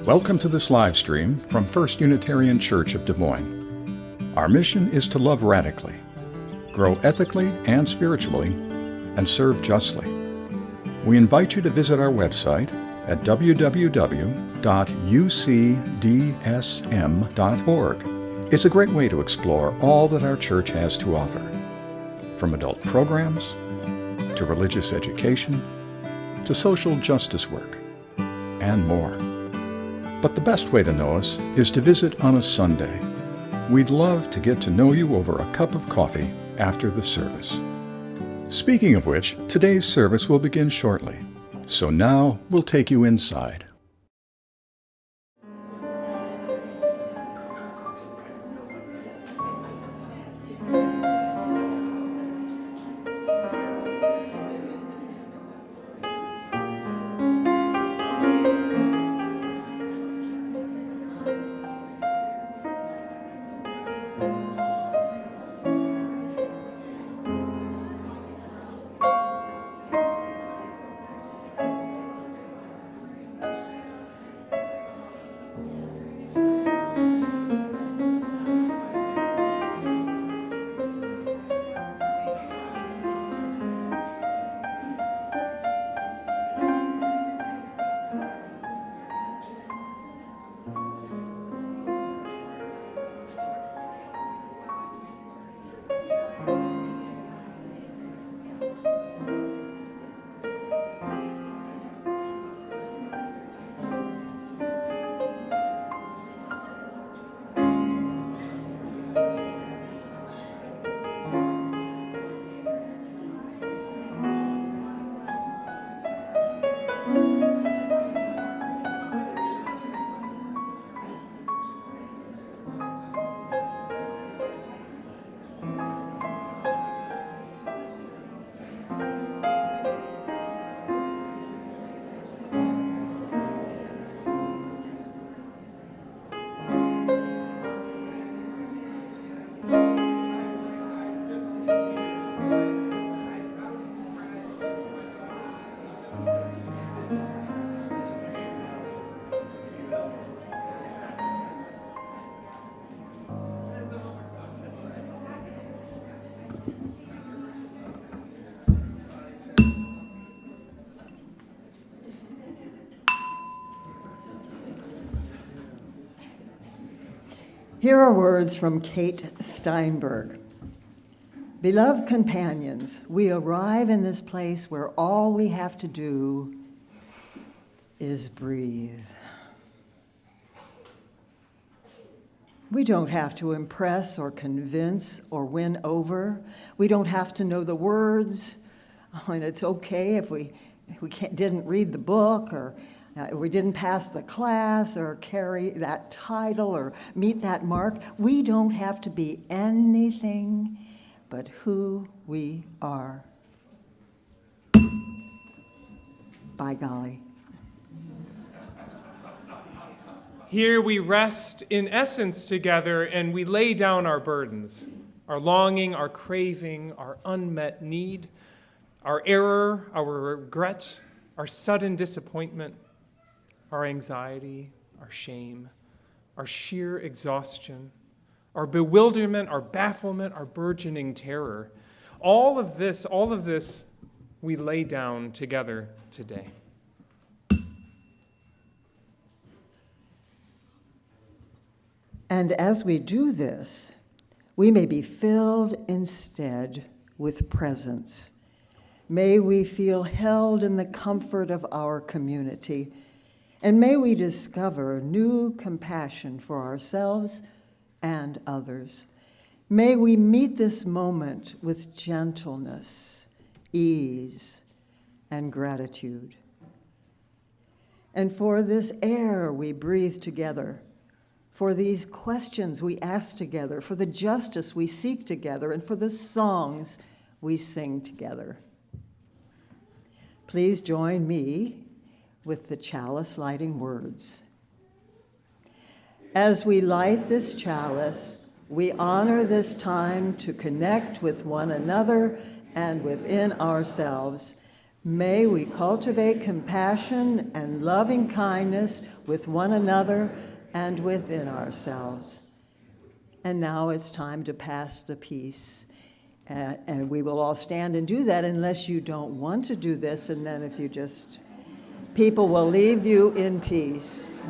Welcome to this live stream from First Unitarian Church of Des Moines. Our mission is to love radically, grow ethically and spiritually, and serve justly. We invite you to visit our website at www.ucdsm.org. It's a great way to explore all that our church has to offer, from adult programs, to religious education, to social justice work, and more. But the best way to know us is to visit on a Sunday. We'd love to get to know you over a cup of coffee after the service. Speaking of which, today's service will begin shortly. So now we'll take you inside. Here are words from Kate Steinberg. Beloved companions, we arrive in this place where all we have to do is breathe. We don't have to impress or convince or win over. We don't have to know the words. And it's okay if we didn't read the book, or we didn't pass the class or carry that title or meet that mark. We don't have to be anything but who we are. By golly. Here we rest in essence together and we lay down our burdens, our longing, our craving, our unmet need, our error, our regret, our sudden disappointment, our anxiety, our shame, our sheer exhaustion, our bewilderment, our bafflement, our burgeoning terror. All of this we lay down together today. And as we do this, we may be filled instead with presence. May we feel held in the comfort of our community. And may we discover new compassion for ourselves and others. May we meet this moment with gentleness, ease, and gratitude. And for this air we breathe together, for these questions we ask together, for the justice we seek together, and for the songs we sing together. Please join me with the chalice lighting words. As we light this chalice, we honor this time to connect with one another and within ourselves. May we cultivate compassion and loving kindness with one another and within ourselves. And now it's time to pass the peace. And we will all stand and do that unless you don't want to do this, and then if you just, people will leave you in peace.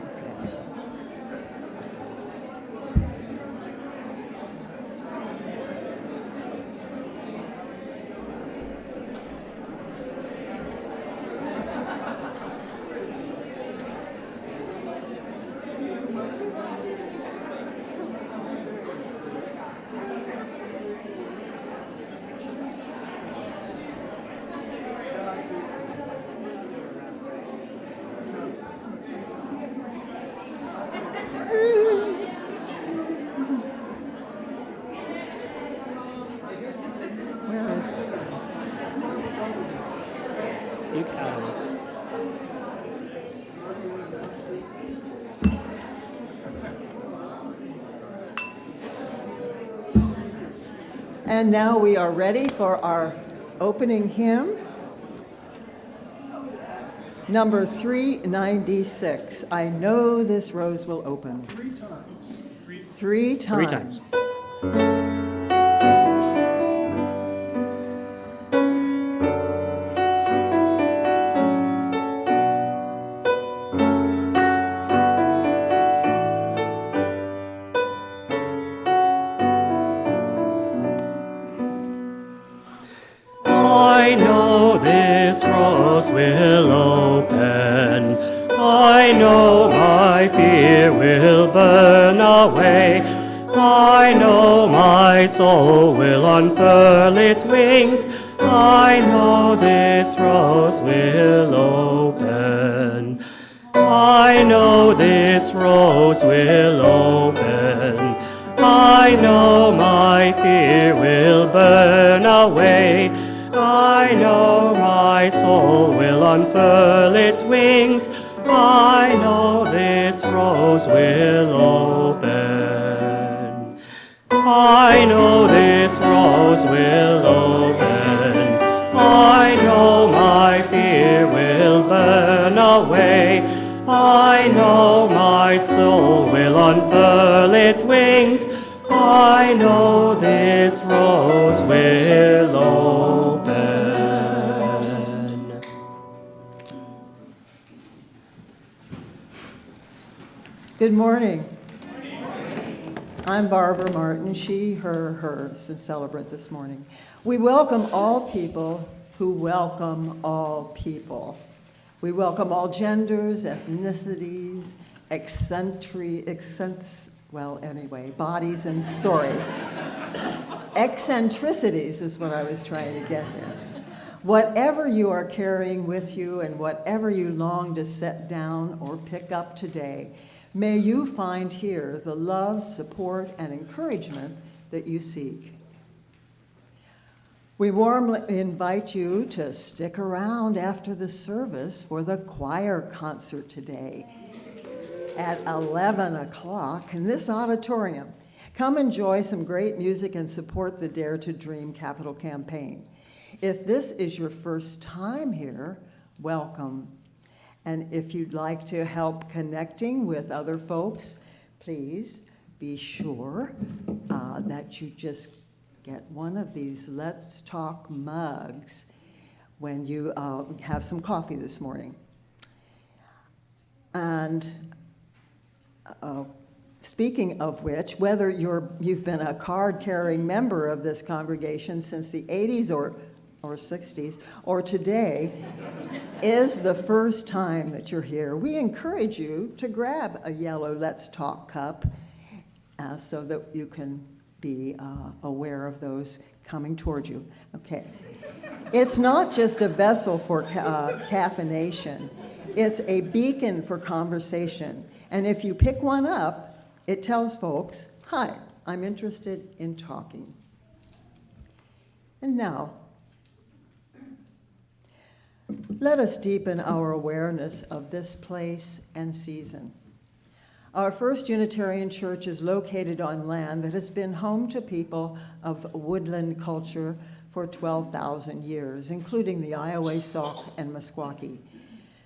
Where is it? You can. And now we are ready for our opening hymn, number 396. I know this rose will open. Three times. I know this rose will open. I know my fear will burn away. I know my soul will unfurl its wings. I know this rose will open. I know this rose will open. I know my fear will burn away. I know my soul will unfurl its wings. I know this rose will open. I know this rose will open. I know my fear will burn away. I know my soul will unfurl its wings. I know this rose will open. Good morning. I'm Barbara Martin, she, her, hers, and celebrant this morning. We welcome all people who welcome all people. We welcome all genders, ethnicities, bodies and stories. Eccentricities is what I was trying to get here. Whatever you are carrying with you and whatever you long to set down or pick up today, may you find here the love, support, and encouragement that you seek. We warmly invite you to stick around after the service for the choir concert today at 11 o'clock in this auditorium. Come enjoy some great music and support the Dare to Dream Capital Campaign. If this is your first time here, welcome. And if you'd like to help connecting with other folks, please be sure that you just get one of these Let's Talk mugs when you have some coffee this morning. And speaking of which, whether you've been a card-carrying member of this congregation since the 80s or 60s, or today is the first time that you're here, we encourage you to grab a yellow Let's Talk cup so that you can be aware of those coming toward you. Okay. It's not just a vessel for caffeination. It's a beacon for conversation. And if you pick one up, it tells folks, hi, I'm interested in talking. And now, let us deepen our awareness of this place and season. Our First Unitarian Church is located on land that has been home to people of woodland culture for 12,000 years, including the Iowa, Sauk, and Meskwaki.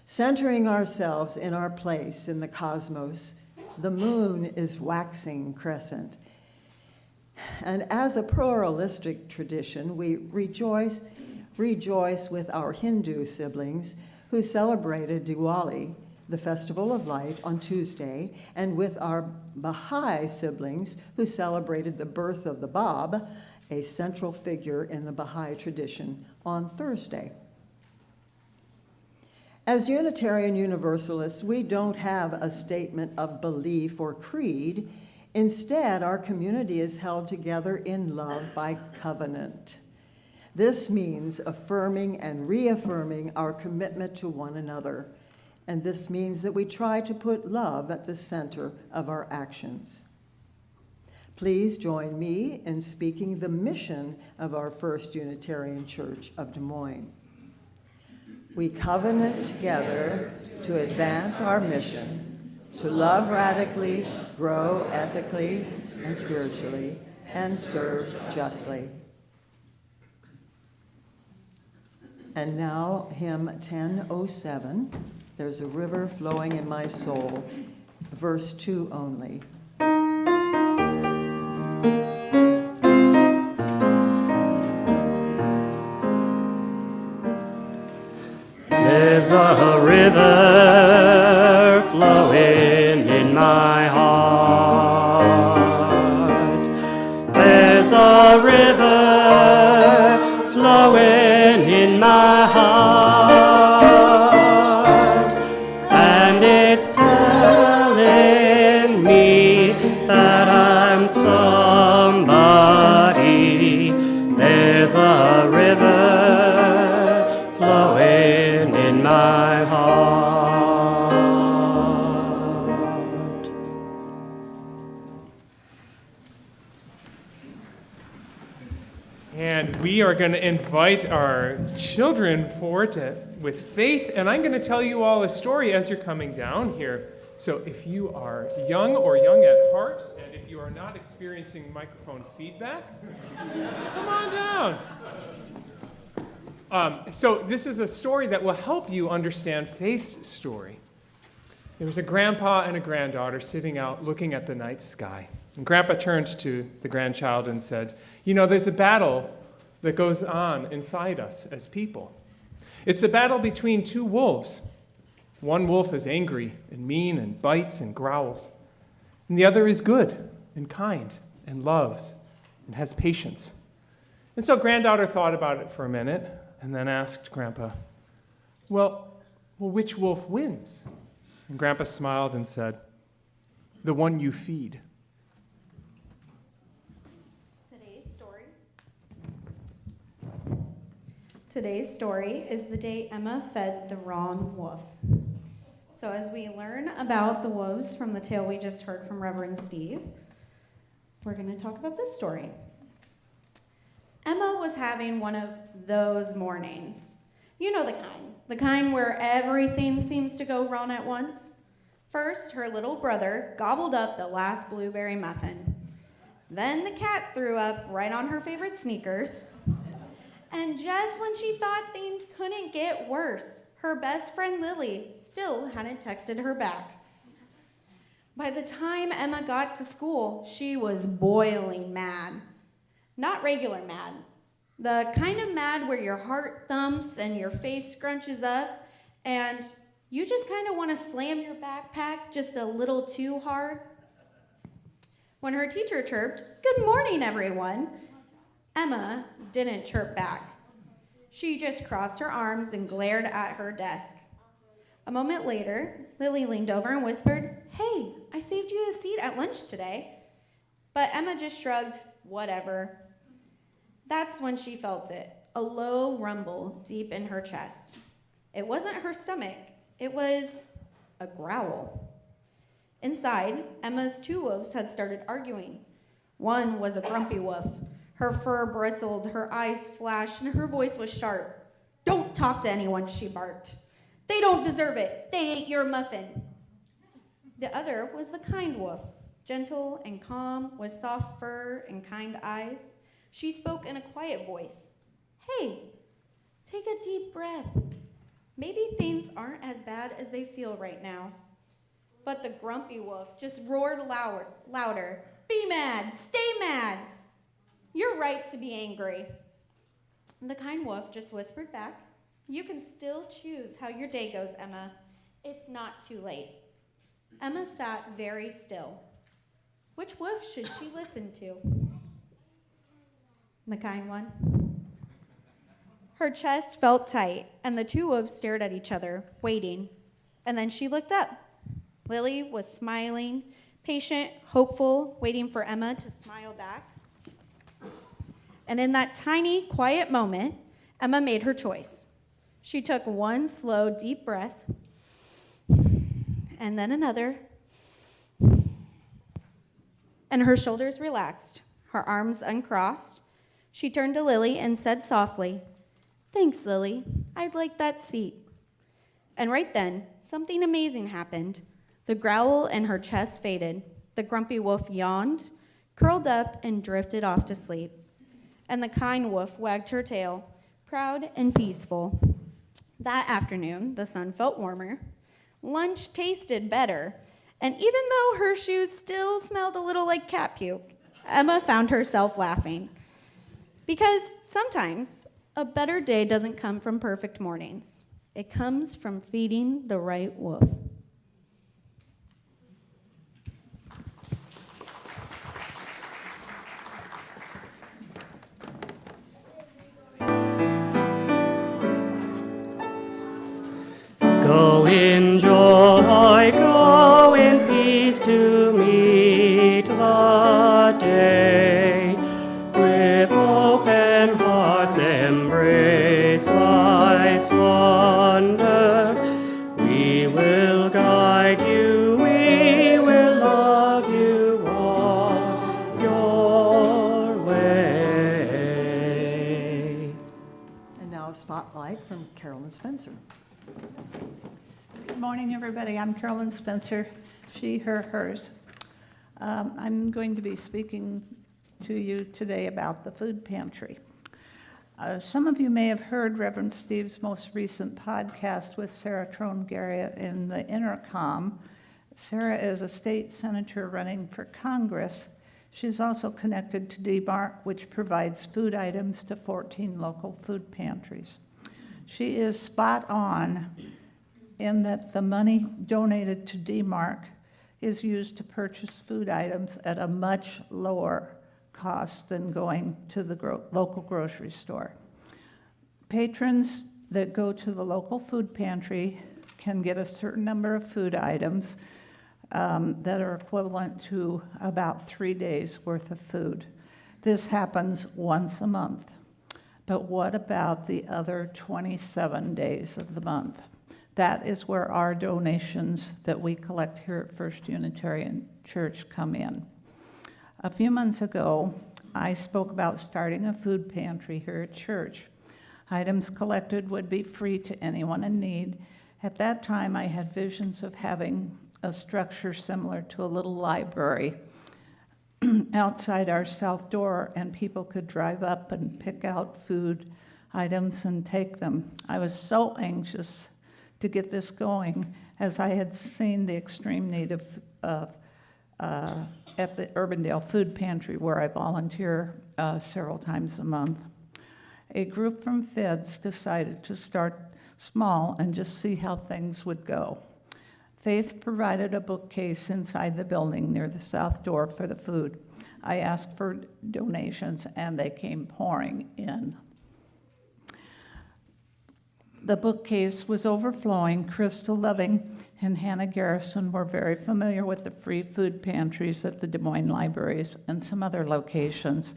Centering ourselves in our place in the cosmos, the moon is waxing crescent. And as a pluralistic tradition, we rejoice with our Hindu siblings who celebrated Diwali, the Festival of Light, on Tuesday, and with our Baha'i siblings who celebrated the birth of the Bab, a central figure in the Baha'i tradition, on Thursday. As Unitarian Universalists, we don't have a statement of belief or creed. Instead, our community is held together in love by covenant. This means affirming and reaffirming our commitment to one another, and this means that we try to put love at the center of our actions. Please join me in speaking the mission of our First Unitarian Church of Des Moines. We covenant together to advance our mission, to love radically, grow ethically and spiritually, and serve justly. And now, hymn 1007, There's a River Flowing in My Soul, verse 2 only. There's a river flowing in my heart. There's a river flowing in my heart, and it's telling me that I'm somebody. There's a river flowing in my heart. And we are going to invite our children forward with faith, and I'm going to tell you all a story as you're coming down here. So if you are young or young at heart, and if you are not experiencing microphone feedback, come on down. So this is a story that will help you understand Faith's story. There was a grandpa and a granddaughter sitting out looking at the night sky. And Grandpa turned to the grandchild and said, "You know, there's a battle that goes on inside us as people. It's a battle between two wolves. One wolf is angry and mean and bites and growls. And the other is good and kind and loves and has patience." And so granddaughter thought about it for a minute and then asked Grandpa, well, which wolf wins? And Grandpa smiled and said, "The one you feed." Today's story is the day Emma fed the wrong wolf. So as we learn about the wolves from the tale we just heard from Reverend Steve, we're going to talk about this story. Emma was having one of those mornings. You know the kind where everything seems to go wrong at once. First, her little brother gobbled up the last blueberry muffin. Then the cat threw up right on her favorite sneakers. And just when she thought things couldn't get worse, her best friend Lily still hadn't texted her back. By the time Emma got to school, she was boiling mad. Not regular mad. The kind of mad where your heart thumps and your face scrunches up and you just kind of want to slam your backpack just a little too hard. When her teacher chirped, "Good morning, everyone," Emma didn't chirp back. She just crossed her arms and glared at her desk. A moment later, Lily leaned over and whispered, "Hey, I saved you a seat at lunch today." But Emma just shrugged, "Whatever." That's when she felt it, a low rumble deep in her chest. It wasn't her stomach, it was a growl. Inside, Emma's two wolves had started arguing. One was a grumpy wolf. Her fur bristled, her eyes flashed, and her voice was sharp. "Don't talk to anyone," she barked. "They don't deserve it. They ate your muffin." The other was the kind wolf, gentle and calm, with soft fur and kind eyes. She spoke in a quiet voice. Hey, take a deep breath. Maybe things aren't as bad as they feel right now. But the grumpy wolf just roared louder. Be mad, stay mad. You're right to be angry. The kind wolf just whispered back, you can still choose how your day goes, Emma. It's not too late. Emma sat very still. Which wolf should she listen to? The kind one. Her chest felt tight, and the two wolves stared at each other, waiting. And then she looked up. Lily was smiling, patient, hopeful, waiting for Emma to smile back. And in that tiny, quiet moment, Emma made her choice. She took one slow, deep breath, and then another, and her shoulders relaxed, her arms uncrossed. She turned to Lily and said softly, "Thanks, Lily. I'd like that seat." And right then, something amazing happened. The growl in her chest faded. The grumpy wolf yawned, curled up, and drifted off to sleep. And the kind wolf wagged her tail, proud and peaceful. That afternoon, the sun felt warmer. Lunch tasted better. And even though her shoes still smelled a little like cat puke, Emma found herself laughing. Because sometimes a better day doesn't come from perfect mornings. It comes from feeding the right wolf. Go in joy, go in peace to meet the day. With open hearts embrace life's wonder. We will guide you, we will love you all your way. And now a spotlight from Carolyn Spencer. Good morning, everybody. I'm Carolyn Spencer, she, her, hers. I'm going to be speaking to you today about the food pantry. Some of you may have heard Reverend Steve's most recent podcast with Sarah Trone-Garrett in the Intercom. Sarah is a state senator running for Congress. She's also connected to DMARC, which provides food items to 14 local food pantries. She is spot on in that the money donated to DMARC is used to purchase food items at a much lower cost than going to the local grocery store. Patrons that go to the local food pantry can get a certain number of food items that are equivalent to about 3 days worth of food. This happens once a month. But what about the other 27 days of the month? That is where our donations that we collect here at First Unitarian Church come in. A few months ago, I spoke about starting a food pantry here at church. Items collected would be free to anyone in need. At that time, I had visions of having a structure similar to a little library outside our south door, and people could drive up and pick out food items and take them. I was so anxious to get this going, as I had seen the extreme need at the Urbandale Food Pantry, where I volunteer several times a month. A group from Feds decided to start small and just see how things would go. Faith provided a bookcase inside the building near the south door for the food. I asked for donations, and they came pouring in. The bookcase was overflowing. Crystal Loving and Hannah Garrison were very familiar with the free food pantries at the Des Moines libraries and some other locations.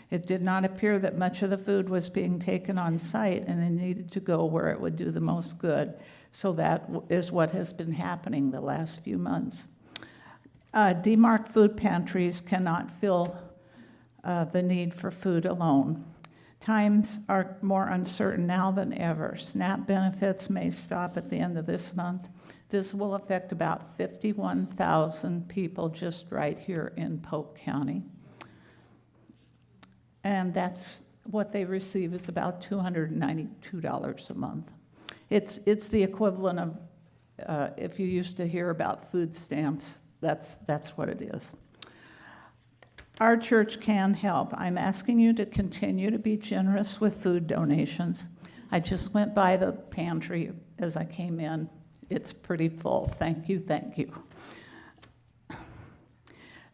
It did not appear that much of the food was being taken on site, and it needed to go where it would do the most good. So that is what has been happening the last few months. DMARC food pantries cannot fill the need for food alone. Times are more uncertain now than ever. SNAP benefits may stop at the end of this month. This will affect about 51,000 people just right here in Polk County. And that's what they receive is about $292 a month. It's the equivalent of, if you used to hear about food stamps, that's what it is. Our church can help. I'm asking you to continue to be generous with food donations. I just went by the pantry as I came in. It's pretty full. Thank you, thank you.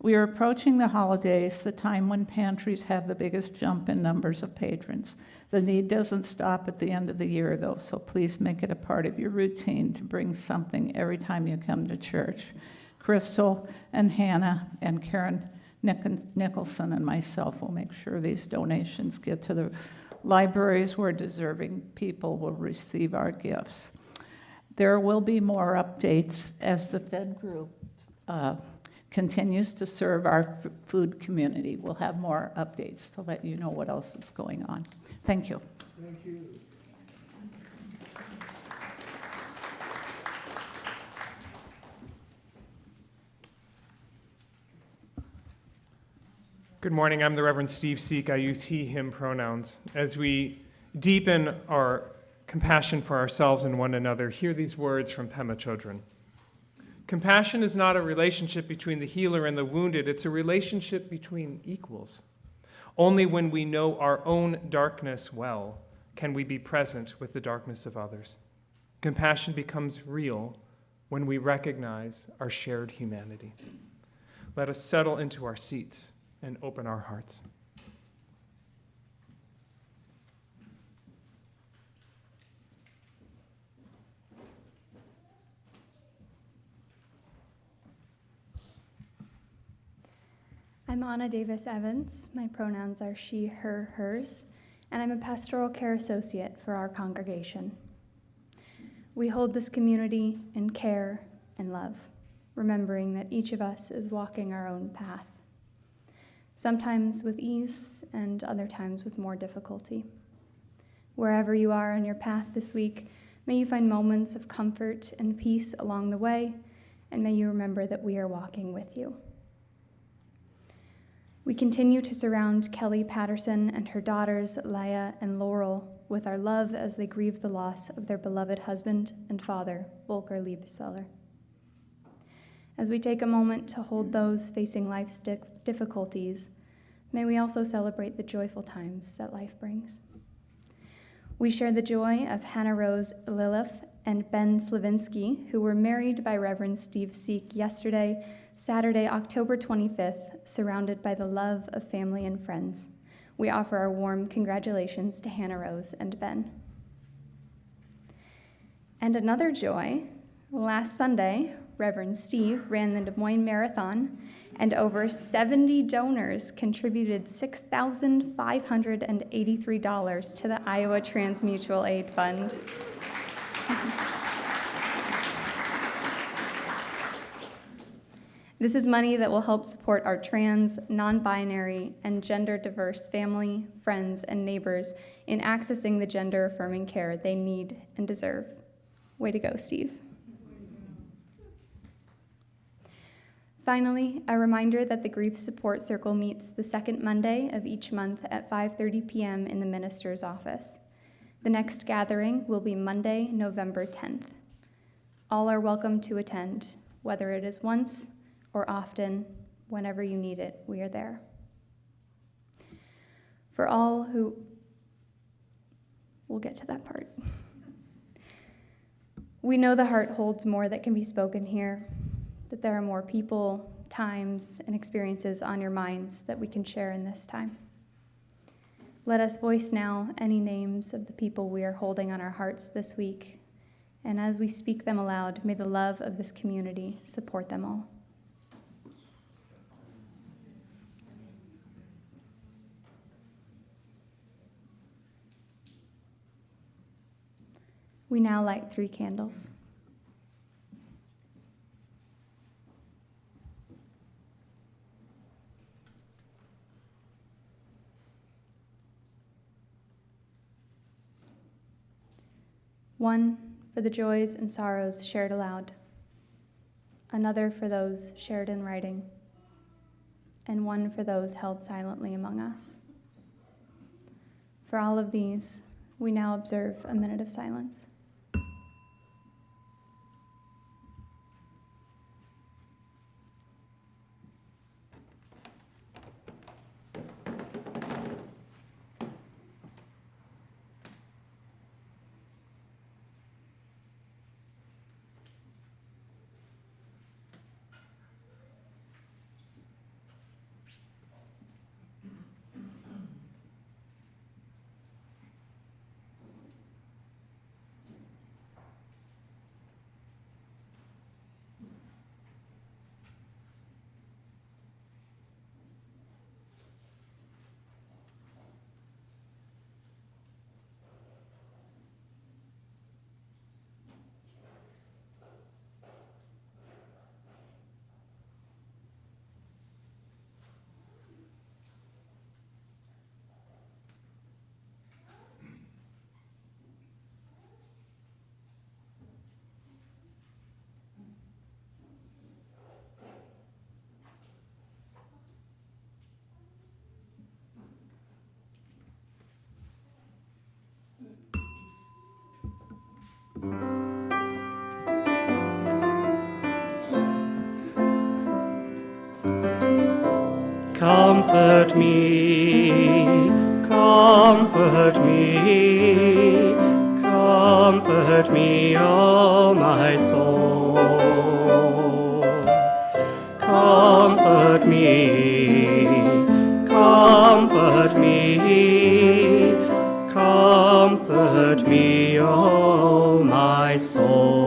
We are approaching the holidays, the time when pantries have the biggest jump in numbers of patrons. The need doesn't stop at the end of the year, though, so please make it a part of your routine to bring something every time you come to church. Crystal and Hannah and Karen Nicholson and myself will make sure these donations get to the libraries where deserving people will receive our gifts. There will be more updates as the Fed group continues to serve our food community. We'll have more updates to let you know what else is going on. Thank you. Thank you. Good morning. I'm the Reverend Steve Seek. I use he, him pronouns. As we deepen our compassion for ourselves and one another, hear these words from Pema Chodron. Compassion is not a relationship between the healer and the wounded. It's a relationship between equals. Only when we know our own darkness well can we be present with the darkness of others. Compassion becomes real when we recognize our shared humanity. Let us settle into our seats and open our hearts. I'm Anna Davis Evans. My pronouns are she, her, hers, and I'm a pastoral care associate for our congregation. We hold this community in care and love, remembering that each of us is walking our own path, sometimes with ease and other times with more difficulty. Wherever you are on your path this week, may you find moments of comfort and peace along the way, and may you remember that we are walking with you. We continue to surround Kelly Patterson and her daughters, Leah and Laurel, with our love as they grieve the loss of their beloved husband and father, Volker Liebeseller. As we take a moment to hold those facing life's difficulties, may we also celebrate the joyful times that life brings. We share the joy of Hannah Rose Lilith and Ben Slavinsky, who were married by Reverend Steve Seek yesterday, Saturday, October 25th, surrounded by the love of family and friends. We offer our warm congratulations to Hannah Rose and Ben. And another joy, last Sunday, Reverend Steve ran the Des Moines Marathon, and over 70 donors contributed $6,583 to the Iowa Transmutual Aid Fund. This is money that will help support our trans, non-binary, and gender-diverse family, friends, and neighbors in accessing the gender-affirming care they need and deserve. Way to go, Steve. Finally, a reminder that the Grief Support Circle meets the second Monday of each month at 5:30 p.m. in the minister's office. The next gathering will be Monday, November 10th. All are welcome to attend, whether it is once or often, whenever you need it, we are there. For all who, we'll get to that part. We know the heart holds more that can be spoken here, that there are more people, times, and experiences on your minds that we can share in this time. Let us voice now any names of the people we are holding on our hearts this week, and as we speak them aloud, may the love of this community support them all. We now light 3 candles. One for the joys and sorrows shared aloud, another for those shared in writing, and one for those held silently among us. For all of these, we now observe a minute of silence. Comfort me, comfort me, comfort me, O my soul. Comfort me, comfort me, comfort me, O my soul.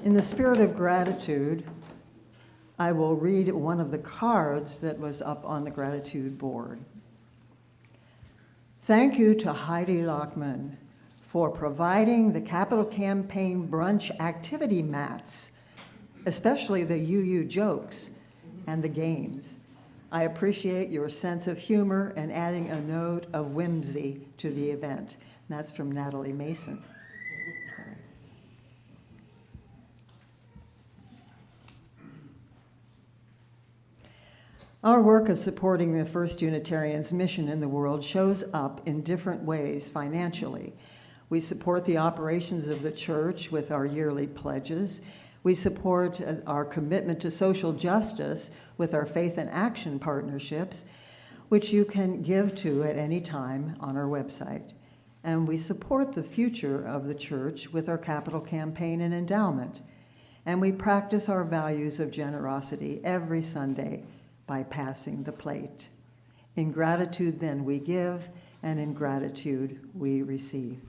In the spirit of gratitude, I will read one of the cards that was up on the gratitude board. Thank you to Heidi Lockman for providing the Capital Campaign brunch activity mats, especially the UU jokes and the games. I appreciate your sense of humor and adding a note of whimsy to the event. And that's from Natalie Mason. Our work of supporting the First Unitarians' mission in the world shows up in different ways financially. We support the operations of the church with our yearly pledges. We support our commitment to social justice with our faith and action partnerships, which you can give to at any time on our website. And we support the future of the church with our capital campaign and endowment. And we practice our values of generosity every Sunday by passing the plate. In gratitude, then, we give, and in gratitude, we receive.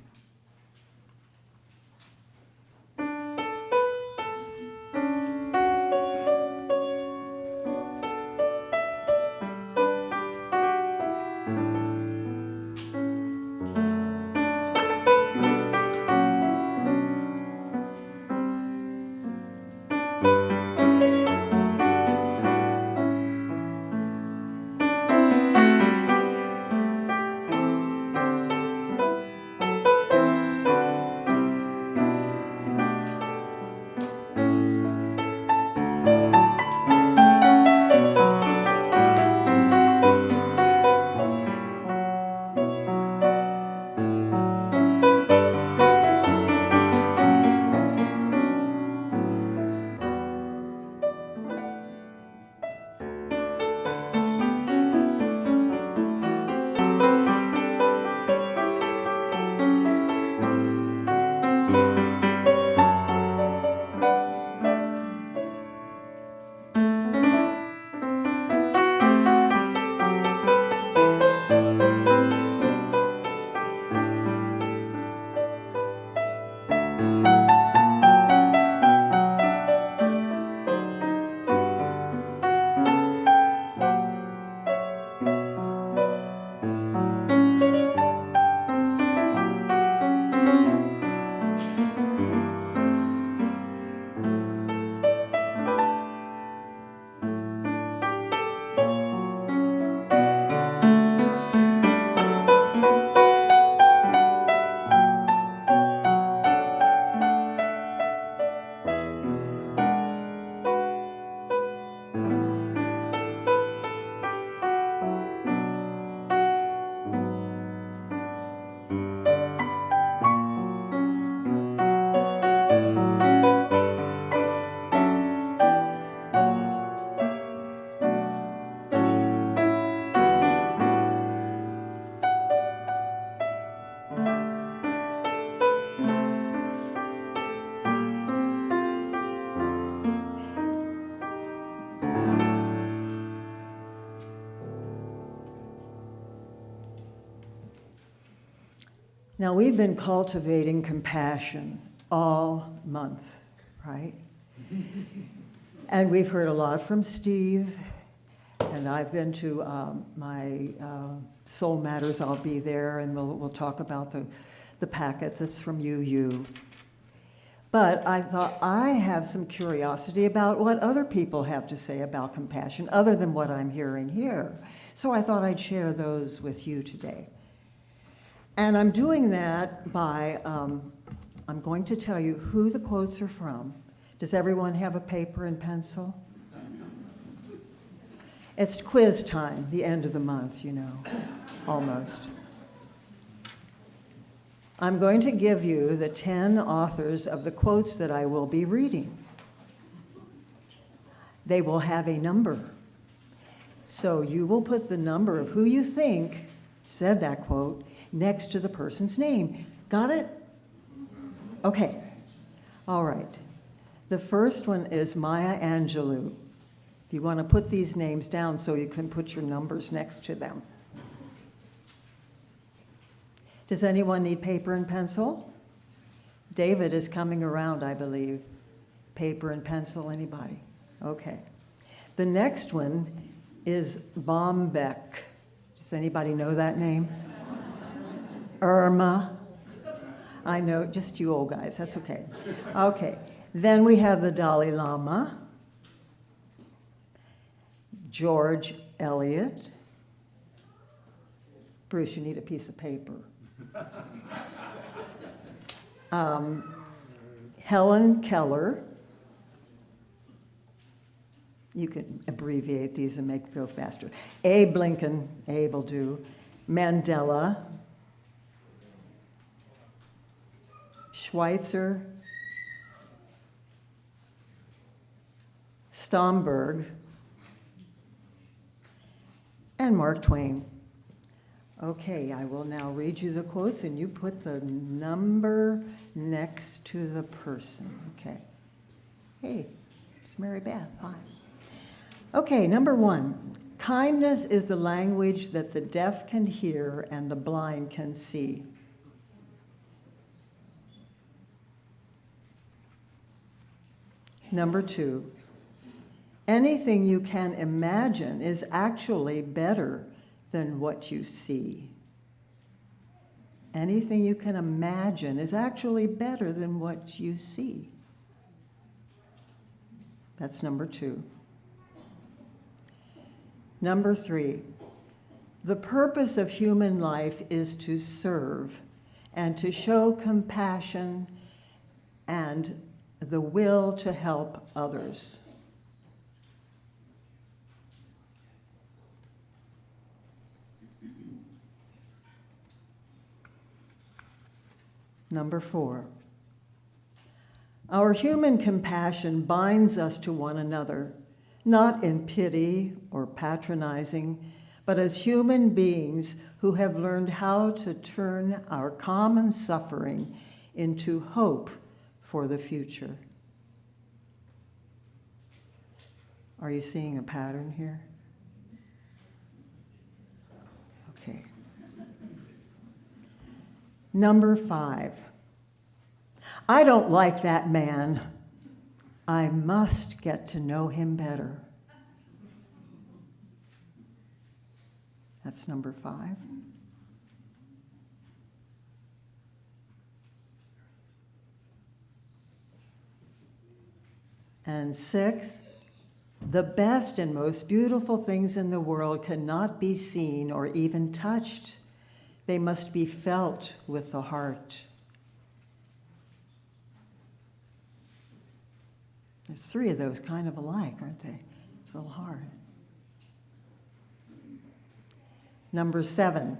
Now, we've been cultivating compassion all month, right? And we've heard a lot from Steve, and I've been to my Soul Matters. I'll be there, and we'll talk about the packet that's from UU. But I thought I have some curiosity about what other people have to say about compassion, other than what I'm hearing here. So I thought I'd share those with you today. And I'm doing that by, I'm going to tell you who the quotes are from. Does everyone have a paper and pencil? It's quiz time, the end of the month, you know, almost. I'm going to give you the 10 authors of the quotes that I will be reading. They will have a number. So you will put the number of who you think said that quote next to the person's name. Got it? Okay. All right. The first one is Maya Angelou. If you want to put these names down so you can put your numbers next to them. Does anyone need paper and pencil? David is coming around, I believe. Paper and pencil, anybody? Okay. The next one is Bombeck. Does anybody know that name? Irma. I know, just you old guys, that's okay. Okay. Then we have the Dalai Lama, George Eliot. Bruce, you need a piece of paper. Helen Keller. You can abbreviate these and make it go faster. Abe Lincoln, Abe will do. Mandela. Schweitzer. Stomberg. And Mark Twain. Okay, I will now read you the quotes, and you put the number next to the person. Okay. Hey, it's Mary Beth. Hi. Okay, number 1. Kindness is the language that the deaf can hear and the blind can see. Number 2. Anything you can imagine is actually better than what you see. Anything you can imagine is actually better than what you see. That's number 2. Number 3, the purpose of human life is to serve and to show compassion and the will to help others. Number 4, our human compassion binds us to one another, not in pity or patronizing, but as human beings who have learned how to turn our common suffering into hope for the future. Are you seeing a pattern here? Okay. Number 5, I don't like that man. I must get to know him better. That's number 5. And 6, the best and most beautiful things in the world cannot be seen or even touched. They must be felt with the heart. There's 3 of those kind of alike, aren't they? It's a little hard. Number 7,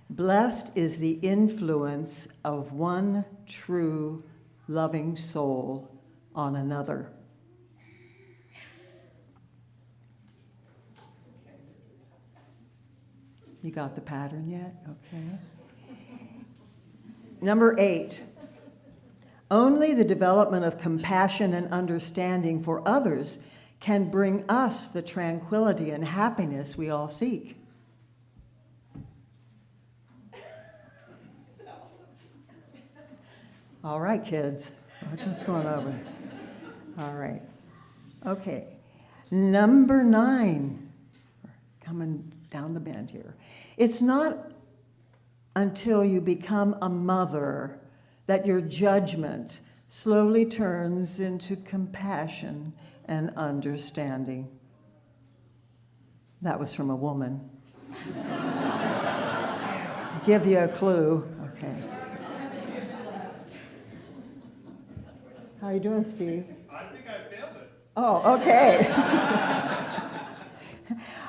blessed is the influence of one true loving soul on another. You got the pattern yet? Okay. Number 8, only the development of compassion and understanding for others can bring us the tranquility and happiness we all seek. All right, kids. What's going on? All right. Okay. Number 9. Coming down the bend here. It's not until you become a mother that your judgment slowly turns into compassion and understanding. That was from a woman. Give you a clue. Okay. How you doing, Steve? I think I failed it. Oh, okay.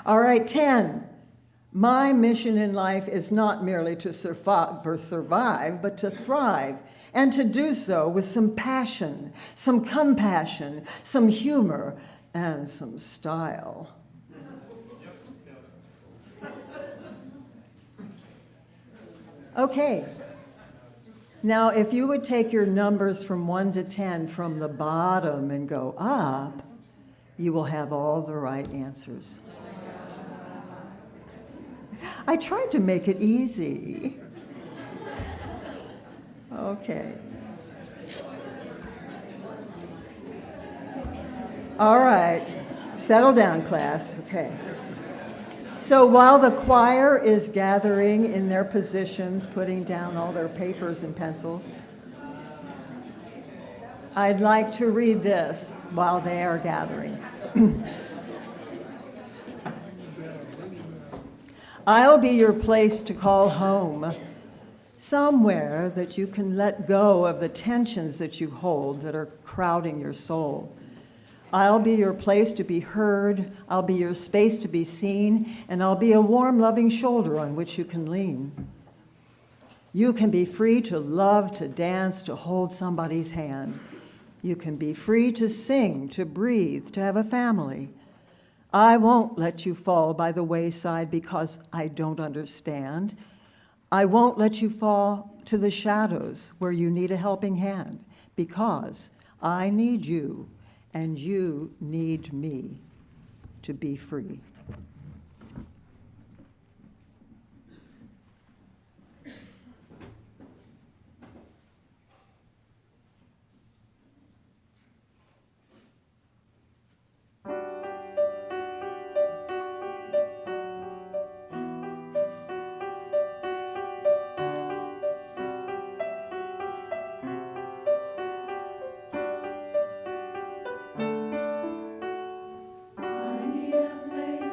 All right, 10. My mission in life is not merely to survive, but to thrive, and to do so with some passion, some compassion, some humor, and some style. Okay. Now, if you would take your numbers from 1 to 10 from the bottom and go up, you will have all the right answers. I tried to make it easy. Okay. All right. Settle down, class. Okay. So while the choir is gathering in their positions, putting down all their papers and pencils, I'd like to read this while they are gathering. I'll be your place to call home, somewhere that you can let go of the tensions that you hold that are crowding your soul. I'll be your place to be heard, I'll be your space to be seen, and I'll be a warm, loving shoulder on which you can lean. You can be free to love, to dance, to hold somebody's hand. You can be free to sing, to breathe, to have a family. I won't let you fall by the wayside because I don't understand. I won't let you fall to the shadows where you need a helping hand because I need you and you need me to be free. I need a place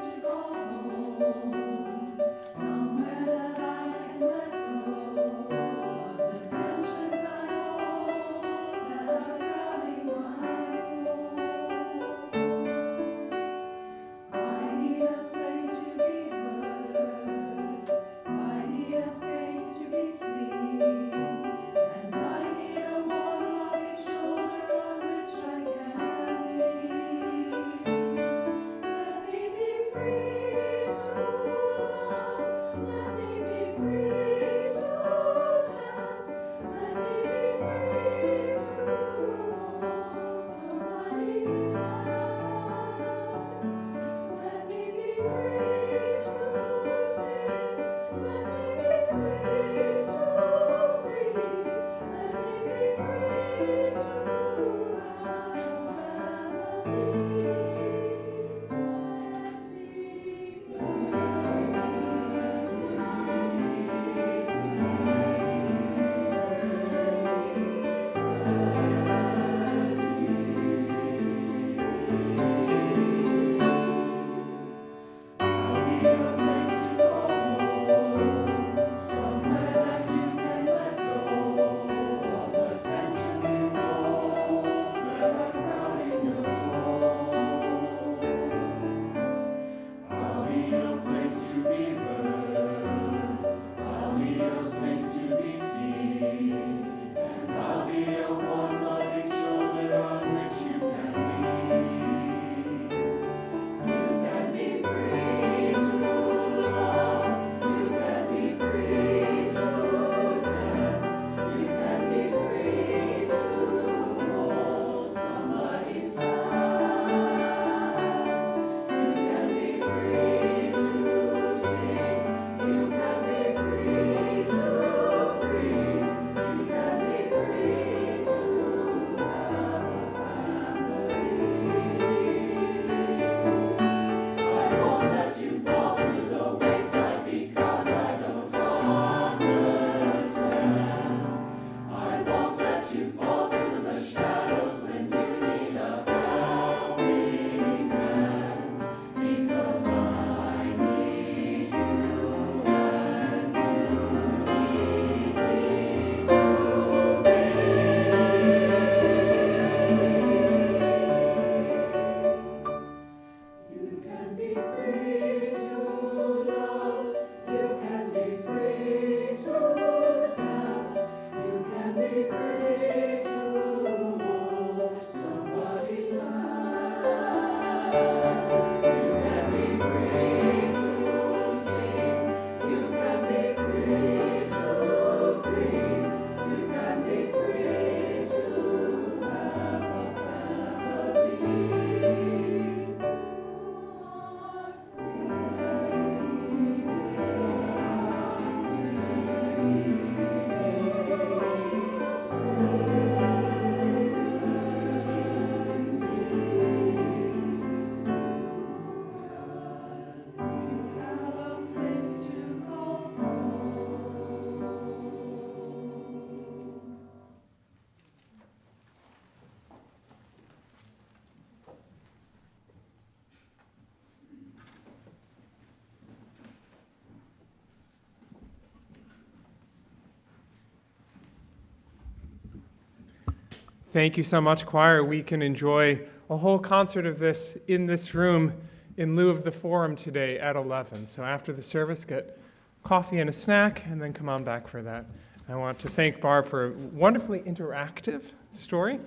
Thank you so much, choir. We can enjoy a whole concert of this in this room in lieu of the forum today at 11. So after the service, get coffee and a snack, and then come on back for that. I want to thank Barb for a wonderfully interactive story,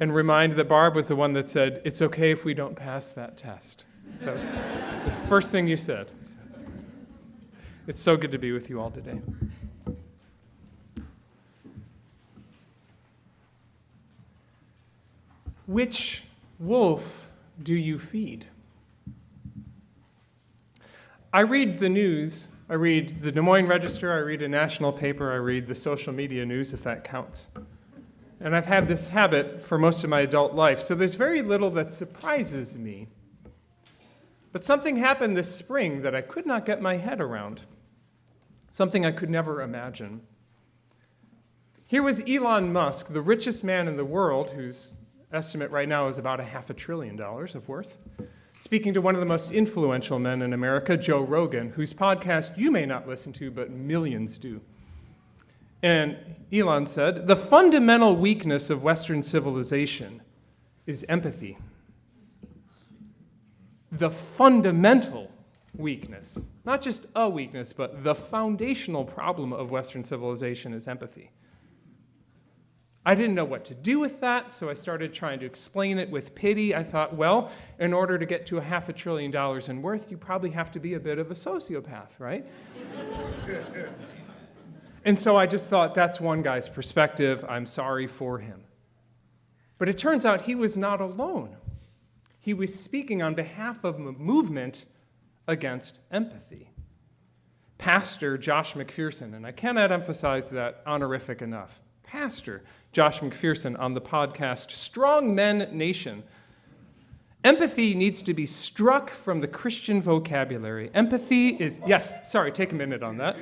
and remind that Barb was the one that said, "It's okay if we don't pass that test." That was the first thing you said. It's so good to be with you all today. Which wolf do you feed? I read the news. I read the Des Moines Register. I read a national paper. I read the social media news, if that counts. And I've had this habit for most of my adult life, so there's very little that surprises me. But something happened this spring that I could not get my head around, something I could never imagine. Here was Elon Musk, the richest man in the world, whose estimate right now is about $500 billion of worth, speaking to one of the most influential men in America, Joe Rogan, whose podcast you may not listen to, but millions do. And Elon said, "The fundamental weakness of Western civilization is empathy." The fundamental weakness, not just a weakness, but the foundational problem of Western civilization is empathy. I didn't know what to do with that, so I started trying to explain it with pity. I thought, well, in order to get to $500 billion in worth, you probably have to be a bit of a sociopath, right? And so I just thought, that's one guy's perspective. I'm sorry for him. But it turns out he was not alone. He was speaking on behalf of a movement against empathy. Pastor Josh McPherson, and I cannot emphasize that honorific enough, Pastor Josh McPherson on the podcast Strong Men Nation. Empathy needs to be struck from the Christian vocabulary. Empathy is, yes, sorry, take a minute on that.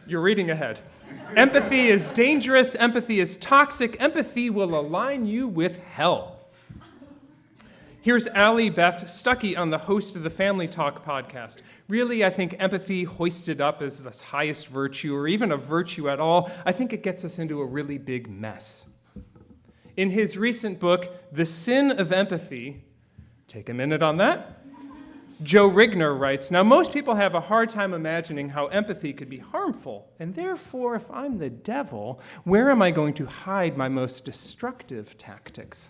You're reading ahead. Empathy is dangerous. Empathy is toxic. Empathy will align you with hell. Here's Allie Beth Stuckey on the host of the Family Talk podcast. Really, I think empathy hoisted up as the highest virtue, or even a virtue at all, I think it gets us into a really big mess. In his recent book, The Sin of Empathy, take a minute on that, Joe Rigner writes, "Now most people have a hard time imagining how empathy could be harmful, and therefore, if I'm the devil, where am I going to hide my most destructive tactics?"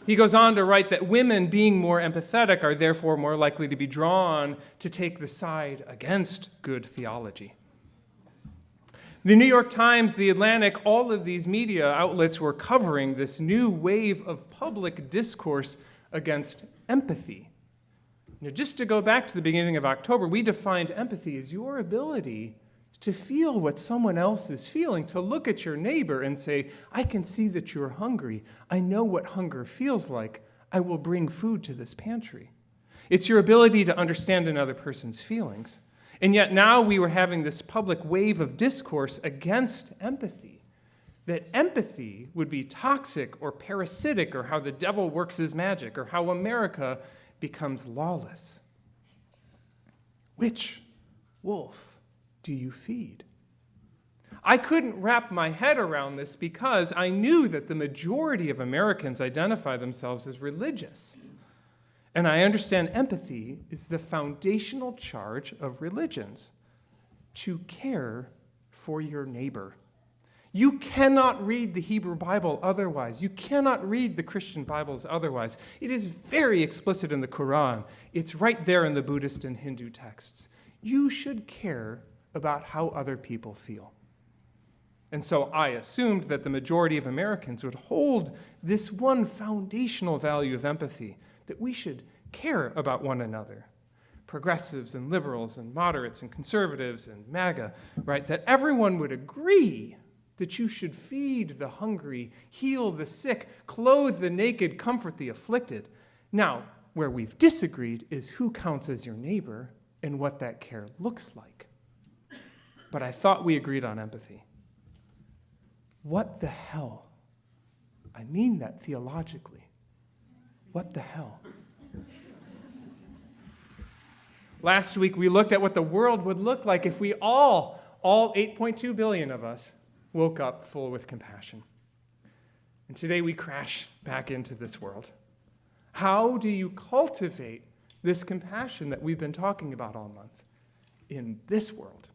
He goes on to write that women, being more empathetic, are therefore more likely to be drawn to take the side against good theology. The New York Times, The Atlantic, all of these media outlets were covering this new wave of public discourse against empathy. Now, just to go back to the beginning of October, we defined empathy as your ability to feel what someone else is feeling, to look at your neighbor and say, I can see that you're hungry. I know what hunger feels like. I will bring food to this pantry. It's your ability to understand another person's feelings. And yet now we were having this public wave of discourse against empathy, that empathy would be toxic or parasitic, or how the devil works his magic, or how America becomes lawless. Which wolf do you feed? I couldn't wrap my head around this because I knew that the majority of Americans identify themselves as religious. And I understand empathy is the foundational charge of religions, to care for your neighbor. You cannot read the Hebrew Bible otherwise. You cannot read the Christian Bibles otherwise. It is very explicit in the Quran. It's right there in the Buddhist and Hindu texts. You should care about how other people feel. And so I assumed that the majority of Americans would hold this one foundational value of empathy, that we should care about one another. Progressives and liberals and moderates and conservatives and MAGA, right? That everyone would agree that you should feed the hungry, heal the sick, clothe the naked, comfort the afflicted. Now, where we've disagreed is who counts as your neighbor and what that care looks like. But I thought we agreed on empathy. What the hell? I mean that theologically. What the hell? Last week we looked at what the world would look like if we all 8.2 billion of us, woke up full with compassion. And today we crash back into this world. How do you cultivate this compassion that we've been talking about all month in this world?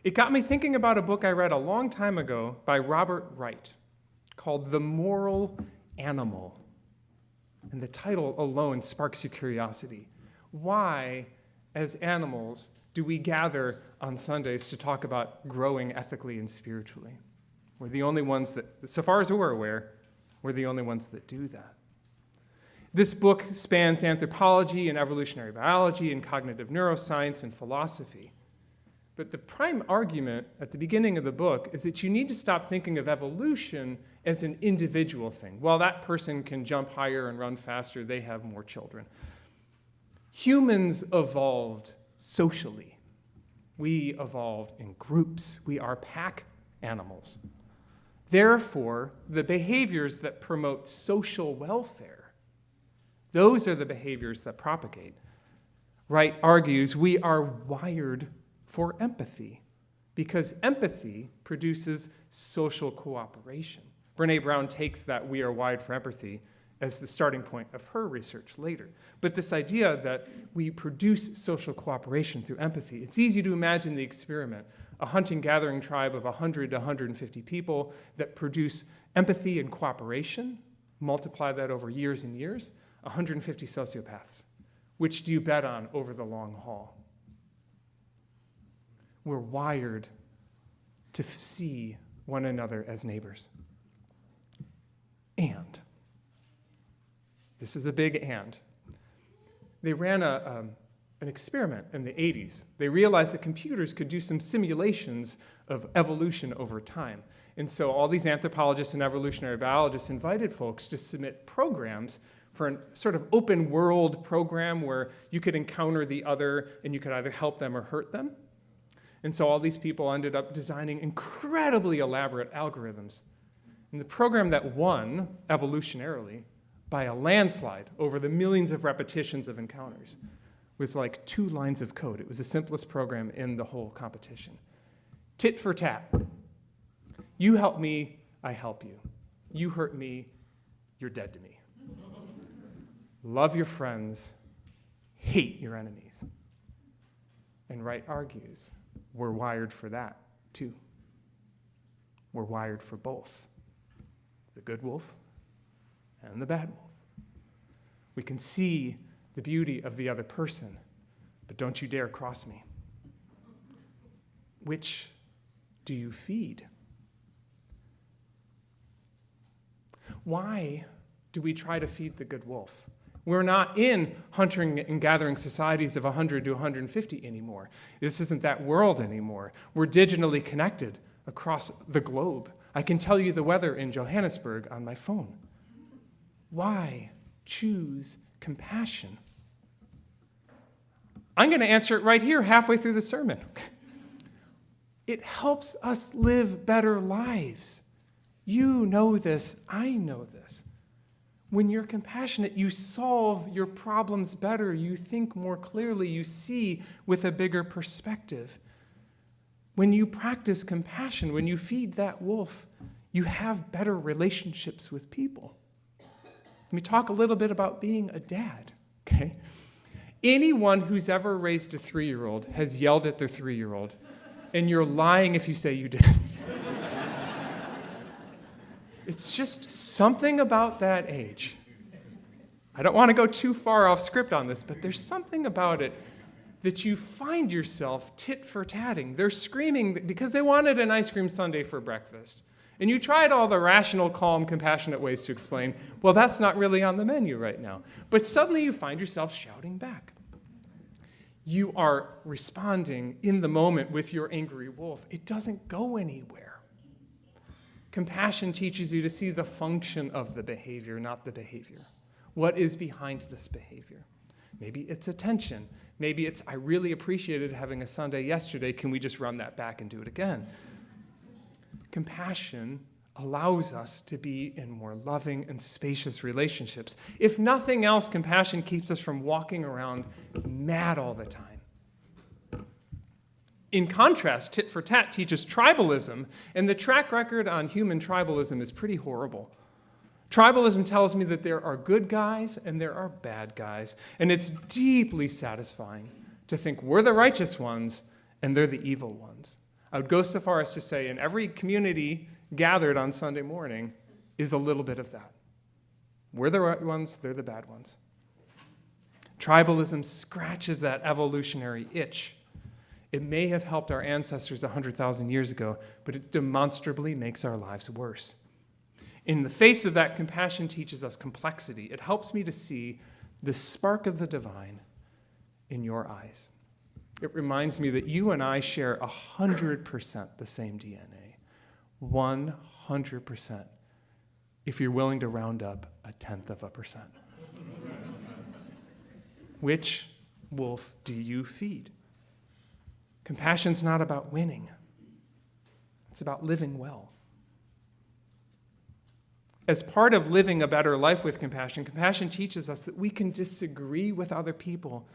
It got me thinking about a book I read a long time ago by Robert Wright called The Moral Animal. And the title alone sparks your curiosity. Why, as animals, do we gather on Sundays to talk about growing ethically and spiritually? We're the only ones that, so far as we're aware, we're the only ones that do that. This book spans anthropology and evolutionary biology and cognitive neuroscience and philosophy. But the prime argument at the beginning of the book is that you need to stop thinking of evolution as an individual thing. Well, that person can jump higher and run faster, they have more children. Humans evolved socially. We evolved in groups. We are pack animals. Therefore, the behaviors that promote social welfare, those are the behaviors that propagate. Wright argues we are wired for empathy because empathy produces social cooperation. Brené Brown takes that we are wired for empathy as the starting point of her research later. But this idea that we produce social cooperation through empathy, it's easy to imagine the experiment, a hunting-gathering tribe of 100 to 150 people that produce empathy and cooperation, multiply that over years and years, 150 sociopaths. Which do you bet on over the long haul? We're wired to see one another as neighbors. And, this is a big and, they ran an experiment in the 80s. They realized that computers could do some simulations of evolution over time. And so all these anthropologists and evolutionary biologists invited folks to submit programs for a sort of open world program where you could encounter the other and you could either help them or hurt them. And so all these people ended up designing incredibly elaborate algorithms. And the program that won, evolutionarily, by a landslide over the millions of repetitions of encounters, was like 2 lines of code. It was the simplest program in the whole competition. Tit for tat. You help me, I help you. You hurt me, you're dead to me. Love your friends, hate your enemies. And Wright argues, we're wired for that, too. We're wired for both, the good wolf and the bad wolf. We can see the beauty of the other person, but don't you dare cross me. Which do you feed? Why do we try to feed the good wolf? We're not in hunting and gathering societies of 100 to 150 anymore. This isn't that world anymore. We're digitally connected across the globe. I can tell you the weather in Johannesburg on my phone. Why choose compassion? I'm going to answer it right here, halfway through the sermon. It helps us live better lives. You know this, I know this. When you're compassionate, you solve your problems better, you think more clearly, you see with a bigger perspective. When you practice compassion, when you feed that wolf, you have better relationships with people. Let me talk a little bit about being a dad, okay? Anyone who's ever raised a 3-year-old has yelled at their 3-year-old, and you're lying if you say you did. It's just something about that age. I don't want to go too far off script on this, but there's something about it that you find yourself tit for tatting. They're screaming because they wanted an ice cream sundae for breakfast. And you tried all the rational, calm, compassionate ways to explain, well, that's not really on the menu right now. But suddenly you find yourself shouting back. You are responding in the moment with your angry wolf. It doesn't go anywhere. Compassion teaches you to see the function of the behavior, not the behavior. What is behind this behavior? Maybe it's attention. Maybe it's, I really appreciated having a sundae yesterday. Can we just run that back and do it again? Compassion allows us to be in more loving and spacious relationships. If nothing else, compassion keeps us from walking around mad all the time. In contrast, tit for tat teaches tribalism, and the track record on human tribalism is pretty horrible. Tribalism tells me that there are good guys and there are bad guys, and it's deeply satisfying to think we're the righteous ones and they're the evil ones. I would go so far as to say in every community gathered on Sunday morning is a little bit of that. We're the right ones, they're the bad ones. Tribalism scratches that evolutionary itch. It may have helped our ancestors 100,000 years ago, but it demonstrably makes our lives worse. In the face of that, compassion teaches us complexity. It helps me to see the spark of the divine in your eyes. It reminds me that you and I share 100% the same DNA. 100%. If you're willing to round up 0.1%. Which wolf do you feed? Compassion's not about winning. It's about living well. As part of living a better life with compassion, compassion teaches us that we can disagree with other people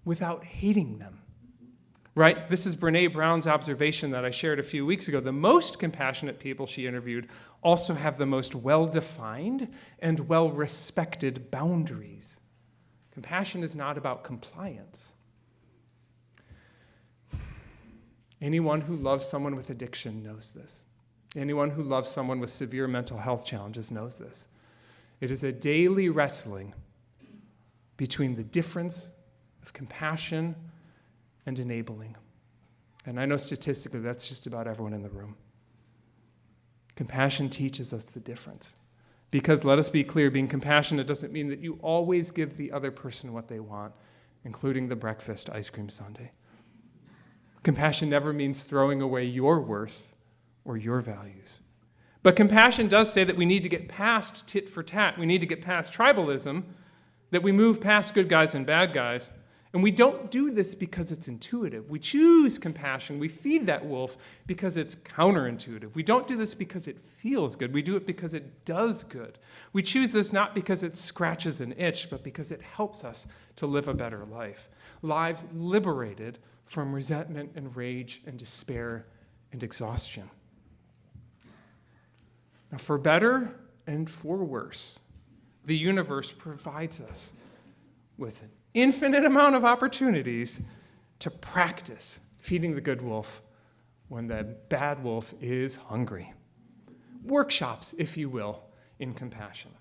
without hating them. Right? This is Brene Brown's observation that I shared a few weeks ago. The most compassionate people she interviewed also have the most well-defined and well-respected boundaries. Compassion is not about compliance. Anyone who loves someone with addiction knows this. Anyone who loves someone with severe mental health challenges knows this. It is a daily wrestling between the difference of compassion and enabling. And I know statistically that's just about everyone in the room. Compassion teaches us the difference. Because let us be clear, being compassionate doesn't mean that you always give the other person what they want, including the breakfast ice cream sundae. Compassion never means throwing away your worth or your values. But compassion does say that we need to get past tit for tat. We need to get past tribalism, that we move past good guys and bad guys. And we don't do this because it's intuitive. We choose compassion. We feed that wolf because it's counterintuitive. We don't do this because it feels good. We do it because it does good. We choose this not because it scratches an itch, but because it helps us to live a better life. Lives liberated from resentment and rage and despair and exhaustion. Now, for better and for worse, the universe provides us with an infinite amount of opportunities to practice feeding the good wolf when the bad wolf is hungry. Workshops, if you will, in compassion.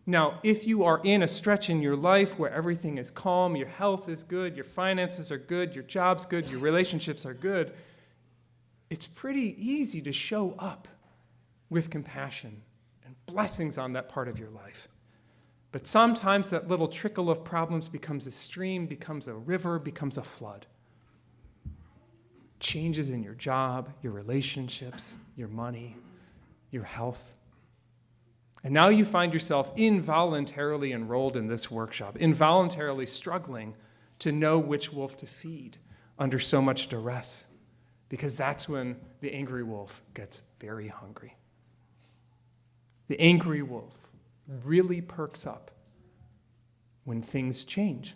Now, if you are in a stretch in your life where everything is calm, your health is good, your finances are good, your job's good, your relationships are good, it's pretty easy to show up with compassion and blessings on that part of your life. But sometimes that little trickle of problems becomes a stream, becomes a river, becomes a flood. Changes in your job, your relationships, your money, your health. And now you find yourself involuntarily enrolled in this workshop, involuntarily struggling to know which wolf to feed under so much duress, because that's when the angry wolf gets very hungry. The angry wolf really perks up when things change.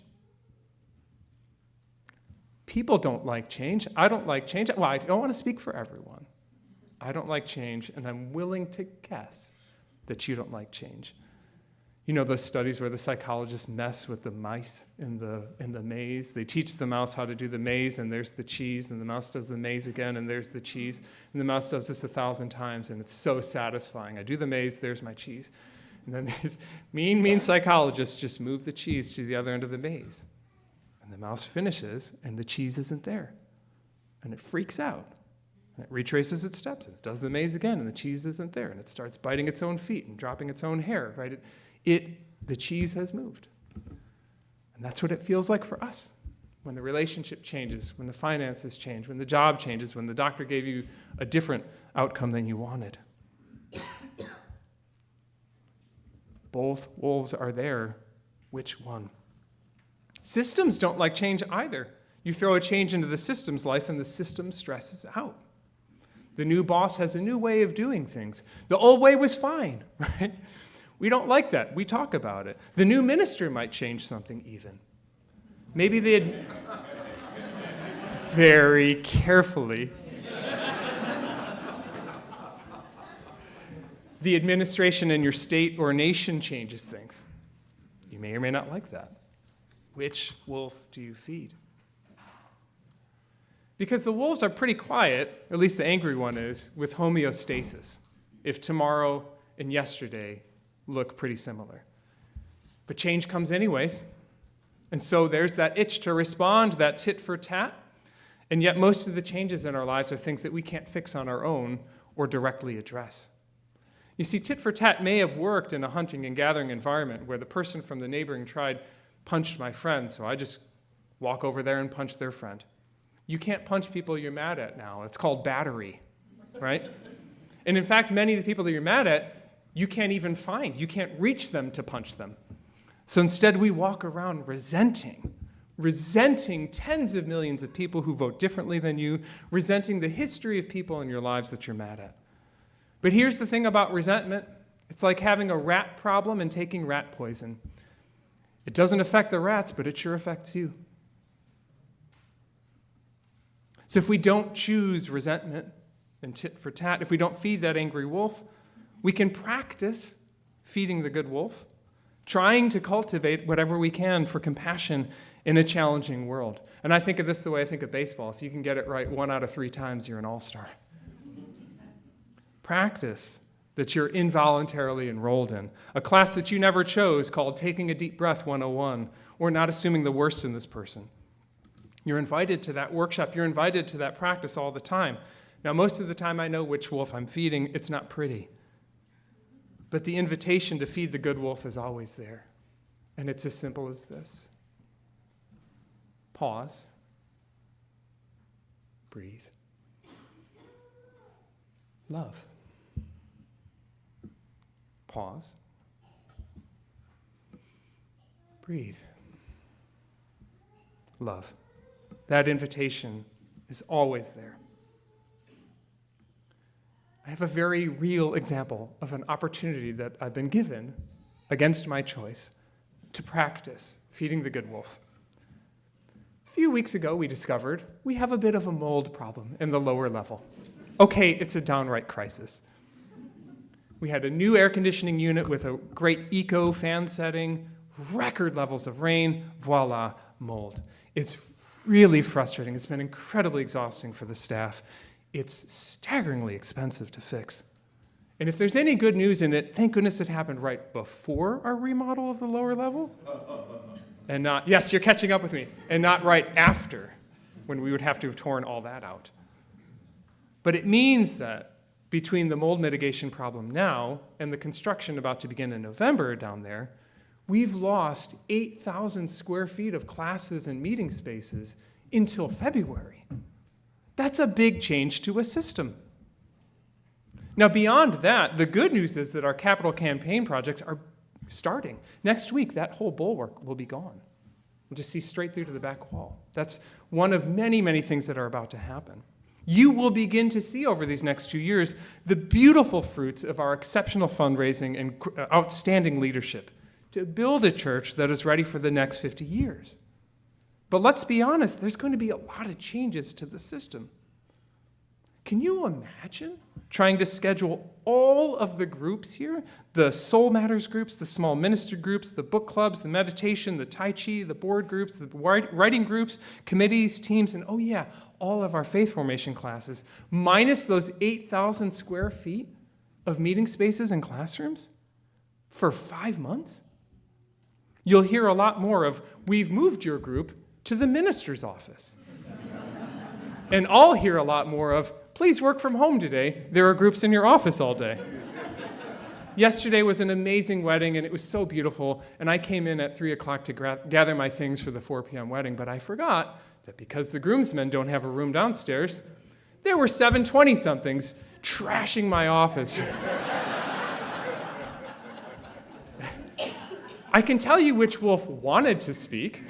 People don't like change. I don't like change. Well, I don't want to speak for everyone. I don't like change, and I'm willing to guess that you don't like change. You know those studies where the psychologists mess with the mice in the maze? They teach the mouse how to do the maze, and there's the cheese, and the mouse does the maze again, and there's the cheese, and the mouse does this 1,000 times, and it's so satisfying. I do the maze, there's my cheese. And then these mean psychologists just move the cheese to the other end of the maze. And the mouse finishes, and the cheese isn't there. And it freaks out. And it retraces its steps, and it does the maze again, and the cheese isn't there. And it starts biting its own feet and dropping its own hair, right? The cheese has moved. And that's what it feels like for us. When the relationship changes, when the finances change, when the job changes, when the doctor gave you a different outcome than you wanted. Both wolves are there. Which one? Systems don't like change either. You throw a change into the system's life and the system stresses out. The new boss has a new way of doing things. The old way was fine, right? We don't like that. We talk about it. The new minister might change something even. Maybe very carefully. The administration in your state or nation changes things. You may or may not like that. Which wolf do you feed? Because the wolves are pretty quiet, at least the angry one is, with homeostasis, if tomorrow and yesterday look pretty similar. But change comes anyways. And so there's that itch to respond, that tit for tat. And yet most of the changes in our lives are things that we can't fix on our own or directly address. You see, tit for tat may have worked in a hunting and gathering environment where the person from the neighboring tribe punched my friend, so I just walk over there and punch their friend. You can't punch people you're mad at now. It's called battery, right? And in fact, many of the people that you're mad at, you can't even find. You can't reach them to punch them. So instead, we walk around resenting tens of millions of people who vote differently than you, resenting the history of people in your lives that you're mad at. But here's the thing about resentment. It's like having a rat problem and taking rat poison. It doesn't affect the rats, but it sure affects you. So if we don't choose resentment and tit for tat, if we don't feed that angry wolf, we can practice feeding the good wolf, trying to cultivate whatever we can for compassion in a challenging world. And I think of this the way I think of baseball. If you can get it right 1 out of 3 times, you're an all-star. Practice that you're involuntarily enrolled in, a class that you never chose called Taking a Deep Breath 101, or Not Assuming the Worst in This Person. You're invited to that workshop. You're invited to that practice all the time. Now, most of the time I know which wolf I'm feeding. It's not pretty. But the invitation to feed the good wolf is always there. And it's as simple as this. Pause. Breathe. Love. Pause. Breathe. Love. That invitation is always there. I have a very real example of an opportunity that I've been given, against my choice, to practice feeding the good wolf. A few weeks ago, we discovered we have a bit of a mold problem in the lower level. Okay, it's a downright crisis. We had a new air conditioning unit with a great eco fan setting, record levels of rain, voila, mold. It's really frustrating. It's been incredibly exhausting for the staff. It's staggeringly expensive to fix. And if there's any good news in it, thank goodness it happened right before our remodel of the lower level. And not, yes, you're catching up with me, and not right after, when we would have to have torn all that out. But it means that between the mold mitigation problem now and the construction about to begin in November down there, we've lost 8,000 square feet of classes and meeting spaces until February. That's a big change to a system. Now, beyond that, the good news is that our capital campaign projects are starting. Next week, that whole bulwark will be gone. We'll just see straight through to the back wall. That's one of many, many things that are about to happen. You will begin to see over these next 2 years the beautiful fruits of our exceptional fundraising and outstanding leadership to build a church that is ready for the next 50 years. But let's be honest, there's going to be a lot of changes to the system. Can you imagine trying to schedule all of the groups here, the Soul Matters groups, the small minister groups, the book clubs, the meditation, the Tai Chi, the board groups, the writing groups, committees, teams, and oh yeah, all of our faith formation classes, minus those 8,000 square feet of meeting spaces and classrooms for 5 months? You'll hear a lot more of, we've moved your group to the minister's office. And I'll hear a lot more of, please work from home today. There are groups in your office all day. Yesterday was an amazing wedding, and it was so beautiful. And I came in at 3 o'clock to gather my things for the 4 p.m. wedding, but I forgot that because the groomsmen don't have a room downstairs, there were 720-somethings trashing my office. I can tell you which wolf wanted to speak.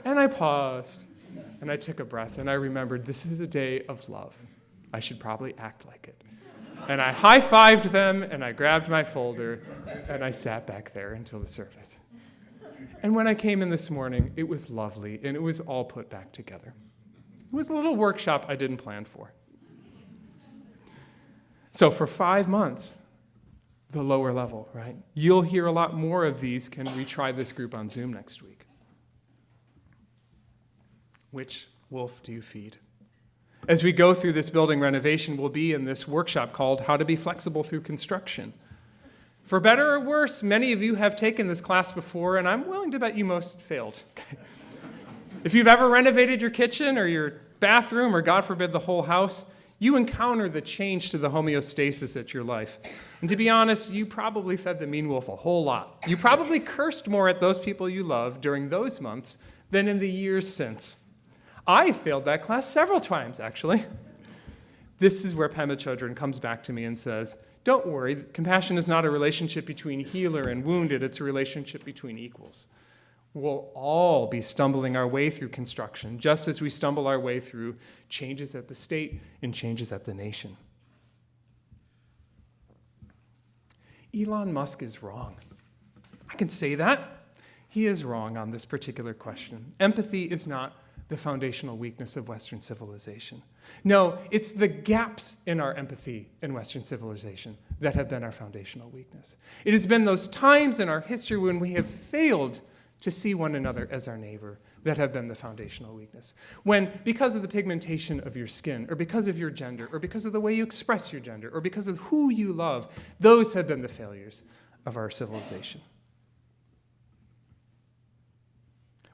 And I paused, and I took a breath, and I remembered this is a day of love. I should probably act like it. And I high-fived them, and I grabbed my folder, and I sat back there until the service. And when I came in this morning, it was lovely, and it was all put back together. It was a little workshop I didn't plan for. So for 5 months, the lower level, right? You'll hear a lot more of these. Can we try this group on Zoom next week? Which wolf do you feed? As we go through this building renovation, we'll be in this workshop called How to Be Flexible Through Construction. For better or worse, many of you have taken this class before, and I'm willing to bet you most failed. If you've ever renovated your kitchen or your bathroom, or God forbid, the whole house, you encounter the change to the homeostasis at your life. And to be honest, you probably fed the mean wolf a whole lot. You probably cursed more at those people you love during those months than in the years since. I failed that class several times, actually. This is where Pema Chodron comes back to me and says, don't worry, compassion is not a relationship between healer and wounded, it's a relationship between equals. We'll all be stumbling our way through construction, just as we stumble our way through changes at the state and changes at the nation. Elon Musk is wrong. I can say that. He is wrong on this particular question. Empathy is not the foundational weakness of Western civilization. No, it's the gaps in our empathy in Western civilization that have been our foundational weakness. It has been those times in our history when we have failed to see one another as our neighbor that have been the foundational weakness. When, because of the pigmentation of your skin, or because of your gender, or because of the way you express your gender, or because of who you love, those have been the failures of our civilization.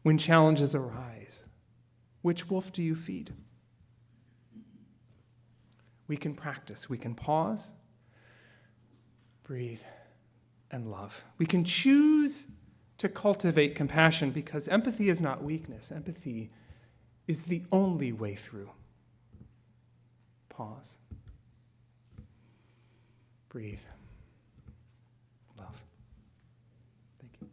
When challenges arise, which wolf do you feed? We can practice. We can pause, breathe, and love. We can choose to cultivate compassion because empathy is not weakness. Empathy is the only way through. Pause. Breathe. Love. Thank you.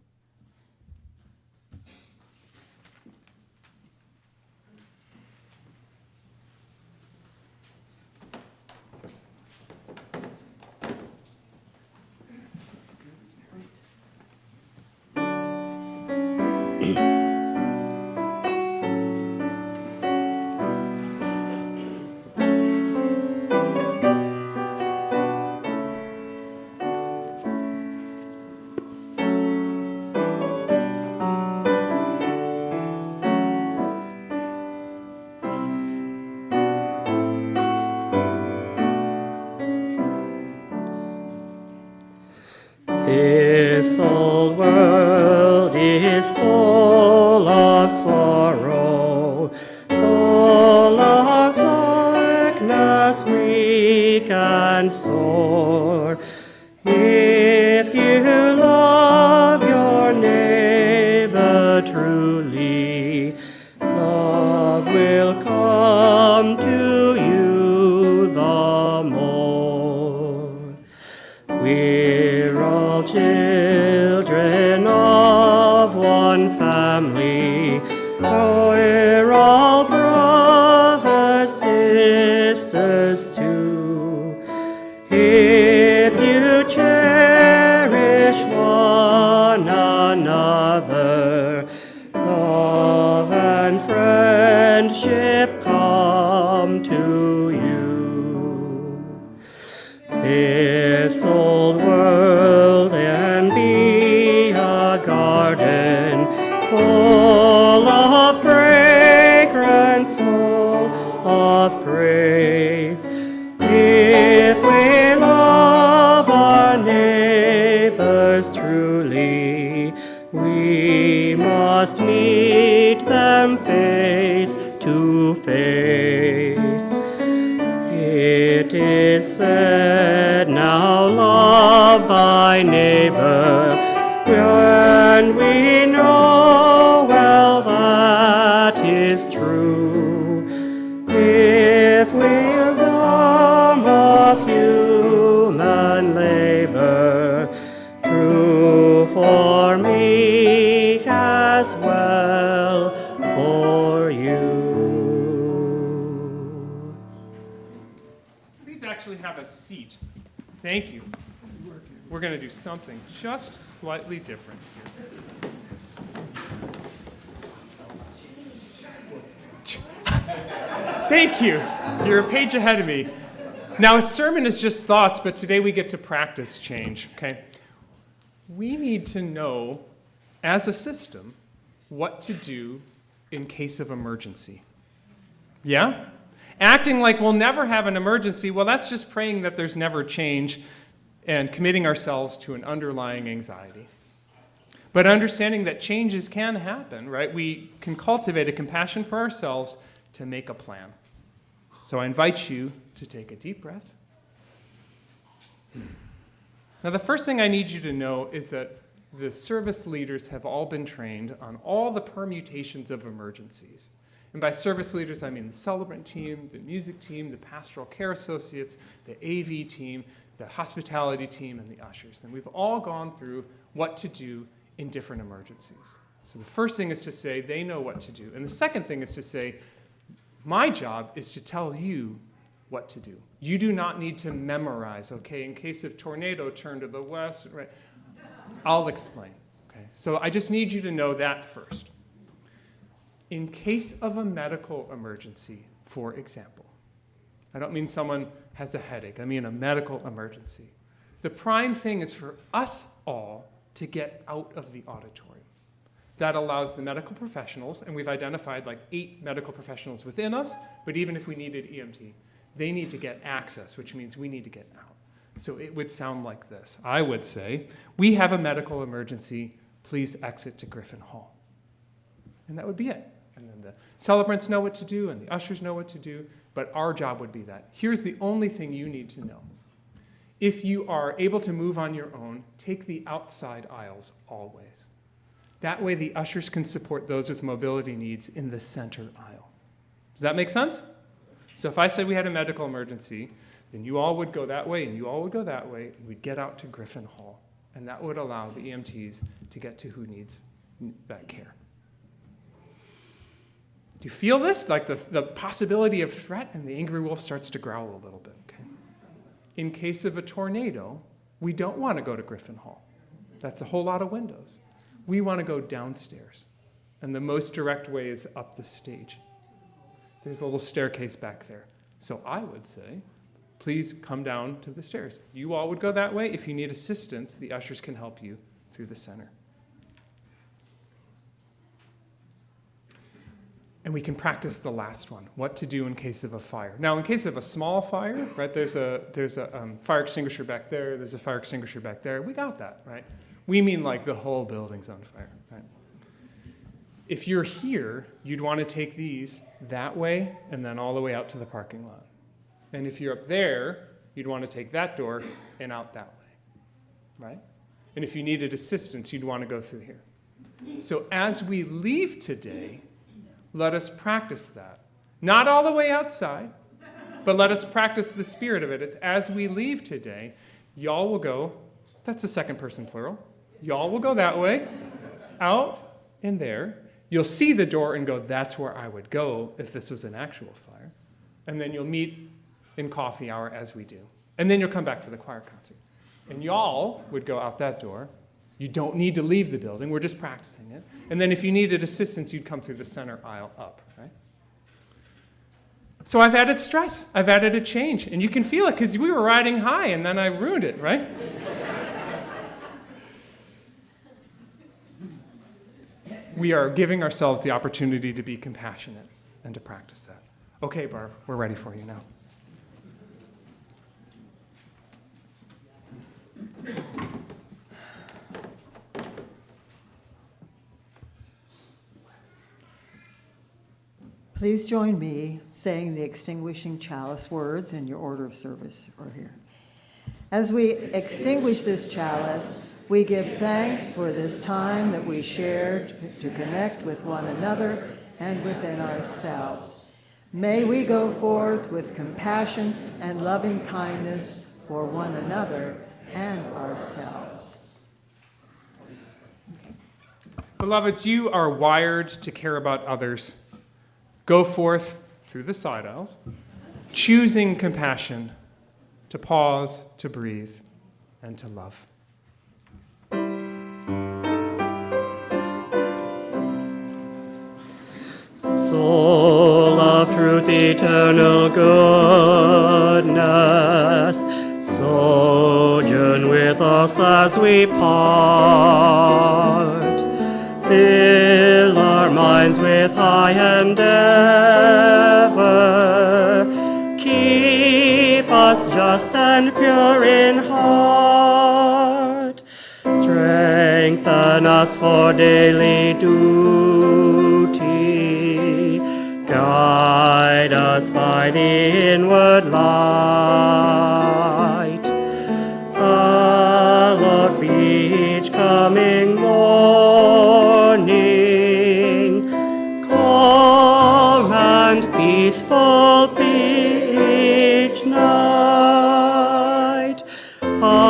This old world is full of sorrow, full of sickness, weak and sore. If you love your neighbor truly, love will come to you the more. We're all children of one family. We're all brothers, sisters too. If you cherish one another, love and friendship come to you. This old world can be a garden full of fragrance, full of grace. If we love our neighbors truly, we must meet them face to face. It is said, now love thy neighbor, and we know well that is true. If wisdom of human labor, true for me as well for you. Please actually have a seat. Thank you. We're going to do something just slightly different here. Thank you. You're a page ahead of me. Now, a sermon is just thoughts, but today we get to practice change, okay? We need to know, as a system, what to do in case of emergency. Yeah? Acting like we'll never have an emergency, well, that's just praying that there's never change and committing ourselves to an underlying anxiety. But understanding that changes can happen, right? We can cultivate a compassion for ourselves to make a plan. So I invite you to take a deep breath. Now, the first thing I need you to know is that the service leaders have all been trained on all the permutations of emergencies. And by service leaders, I mean the celebrant team, the music team, the pastoral care associates, the AV team, the hospitality team, and the ushers. And we've all gone through what to do in different emergencies. So the first thing is to say they know what to do. And the second thing is to say, my job is to tell you what to do. You do not need to memorize, okay, in case of tornado, turn to the west, right? I'll explain, okay? So I just need you to know that first. In case of a medical emergency, for example, I don't mean someone has a headache, I mean a medical emergency. The prime thing is for us all to get out of the auditorium. That allows the medical professionals, and we've identified like 8 medical professionals within us, but even if we needed EMT, they need to get access, which means we need to get out. So it would sound like this. I would say, we have a medical emergency, please exit to Griffin Hall. And that would be it. And then the celebrants know what to do, and the ushers know what to do, but our job would be that. Here's the only thing you need to know. If you are able to move on your own, take the outside aisles always. That way the ushers can support those with mobility needs in the center aisle. Does that make sense? So if I said we had a medical emergency, then you all would go that way and you all would go that way, and we'd get out to Griffin Hall. And that would allow the EMTs to get to who needs that care. Do you feel this? Like the possibility of threat, and the angry wolf starts to growl a little bit, okay? In case of a tornado, we don't want to go to Griffin Hall. That's a whole lot of windows. We want to go downstairs. And the most direct way is up the stage. There's a little staircase back there. So I would say, please come down to the stairs. You all would go that way. If you need assistance, the ushers can help you through the center. And we can practice the last one, what to do in case of a fire. Now, in case of a small fire, right, there's a fire extinguisher back there, there's a fire extinguisher back there. We got that, right? We mean like the whole building's on fire, right? If you're here, you'd want to take these that way and then all the way out to the parking lot. And if you're up there, you'd want to take that door and out that way, right? And if you needed assistance, you'd want to go through here. So as we leave today, let us practice that. Not all the way outside, but let us practice the spirit of it. It's as we leave today, y'all will go, that's the second person plural, y'all will go that way, out and there. You'll see the door and go, that's where I would go if this was an actual fire. And then you'll meet in coffee hour as we do. And then you'll come back for the choir concert. And y'all would go out that door. You don't need to leave the building. We're just practicing it. And then if you needed assistance, you'd come through the center aisle up, right? So I've added stress. I've added a change. And you can feel it because we were riding high and then I ruined it, right? We are giving ourselves the opportunity to be compassionate and to practice that. Okay, Barb, we're ready for you now. Please join me saying the extinguishing chalice words in your order of service are here. As we extinguish this chalice, we give thanks for this time that we shared to connect with one another and within ourselves. May we go forth with compassion and loving kindness for one another and ourselves. Beloveds, you are wired to care about others. Go forth through the side aisles, choosing compassion, to pause, to breathe, and to love. Soul of truth eternal goodness, sojourn with us as we part. Fill our minds with high endeavor, keep us just and pure in heart. Strengthen us for daily duty, guide us by the inward light. Hallowed be each coming morning, calm and peaceful be each night. Amen.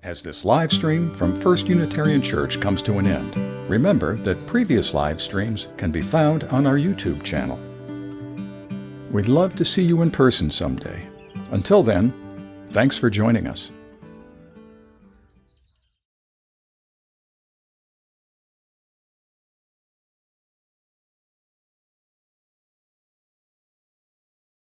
As this live stream from First Unitarian Church comes to an end, remember that previous live streams can be found on our YouTube channel. We'd love to see you in person someday. Until then, thanks for joining us.